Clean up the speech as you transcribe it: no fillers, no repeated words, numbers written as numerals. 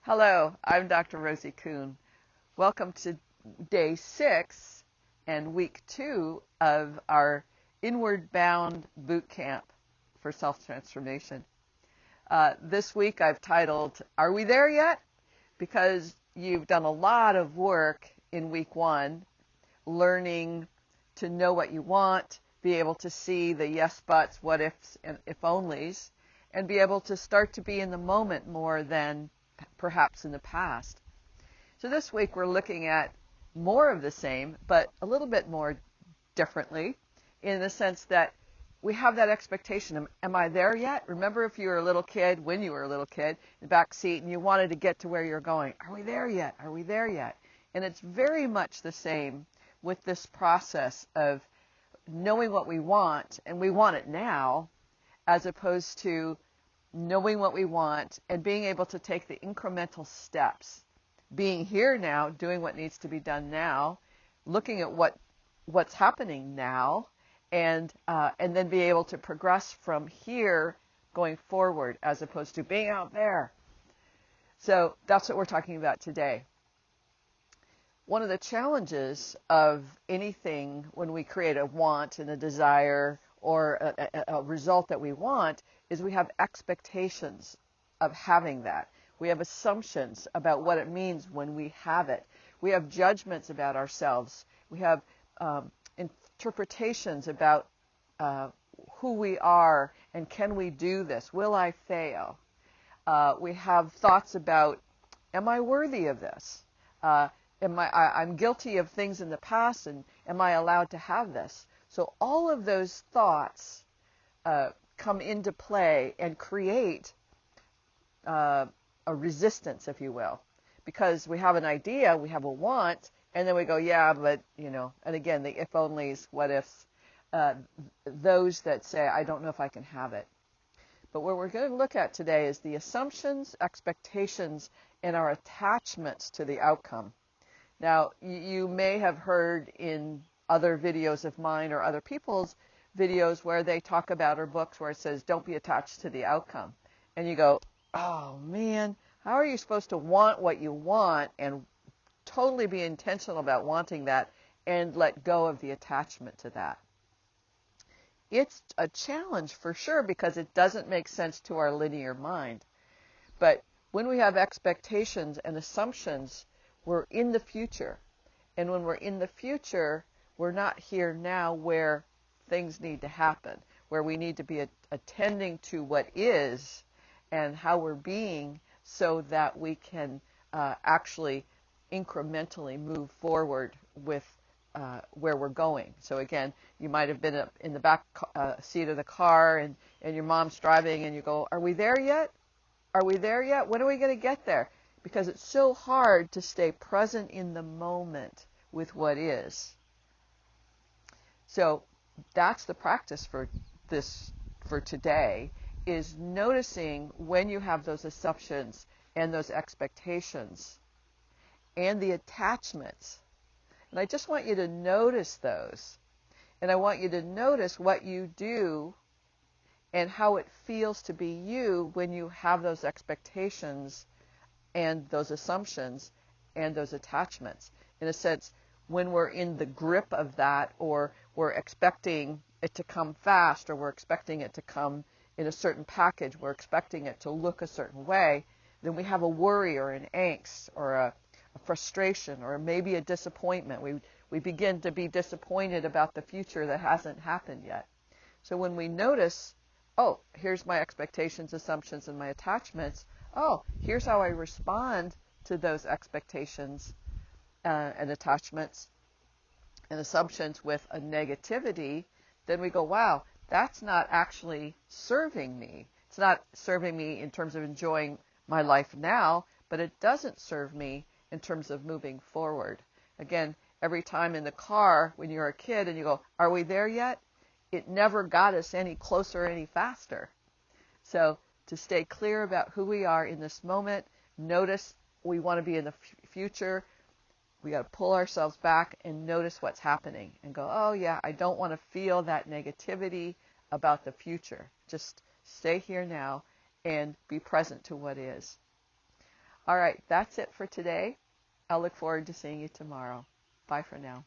Hello, I'm Dr. Rosie Kuhn. Welcome to day 6 and week 2 of our Inward Bound Bootcamp for Self-Transformation. This week I've titled, Are We There Yet? Because you've done a lot of work in week 1, learning to know what you want, be able to see the yes buts, what ifs, and if onlys, and be able to start to be in the moment more than perhaps in the past. So this week we're looking at more of the same, but a little bit more differently, in the sense that we have that expectation. Am I there yet? Remember if you were a little kid, when you were a little kid, in the back seat, and you wanted to get to where you're going. Are we there yet? Are we there yet? And it's very much the same with this process of knowing what we want, and we want it now, as opposed to knowing what we want and being able to take the incremental steps, being here now, doing what needs to be done now, looking at what's happening now, and then be able to progress from here going forward, as opposed to being out there. So that's what we're talking about today. One of the challenges of anything when we create a want and a desire or a result that we want is we have expectations of having that. We have assumptions about what it means when we have it. We have judgments about ourselves. We have interpretations about who we are and can we do this? Will I fail? We have thoughts about, am I worthy of this? I'm guilty of things in the past, and am I allowed to have this? So all of those thoughts come into play and create a resistance, if you will, because we have an idea, we have a want, and then we go, yeah, but, and again, the if-onlys, what-ifs, those that say, I don't know if I can have it. But what we're going to look at today is the assumptions, expectations, and our attachments to the outcome. Now, you may have heard in other videos of mine or other people's videos where they talk about, or books where it says, don't be attached to the outcome. And you go, oh man, how are you supposed to want what you want and totally be intentional about wanting that and let go of the attachment to that? It's a challenge for sure, because it doesn't make sense to our linear mind. But when we have expectations and assumptions, we're in the future. And when we're in the future, we're not here now where things need to happen, where we need to be attending to what is and how we're being, so that we can actually incrementally move forward with where we're going. So again, you might have been in the back seat of the car, and your mom's driving, and you go, are we there yet? Are we there yet? When are we going to get there? Because it's so hard to stay present in the moment with what is. So that's the practice for today, is noticing when you have those assumptions and those expectations and the attachments. And I just want you to notice those. And I want you to notice what you do and how it feels to be you when you have those expectations and those assumptions and those attachments. In a sense, when we're in the grip of that, or we're expecting it to come fast, or we're expecting it to come in a certain package, we're expecting it to look a certain way, then we have a worry or an angst or a frustration or maybe a disappointment. We begin to be disappointed about the future that hasn't happened yet. So when we notice, oh, here's my expectations, assumptions, and my attachments, oh, here's how I respond to those expectations and attachments and assumptions with a negativity, then we go, wow, that's not actually serving me. It's not serving me in terms of enjoying my life now, but it doesn't serve me in terms of moving forward. Again, every time in the car when you're a kid and you go, are we there yet? It never got us any closer, any faster. So to stay clear about who we are in this moment, notice we want to be in the future. We got to pull ourselves back and notice what's happening and go, oh yeah, I don't want to feel that negativity about the future. Just stay here now and be present to what is. All right, that's it for today. I'll look forward to seeing you tomorrow. Bye for now.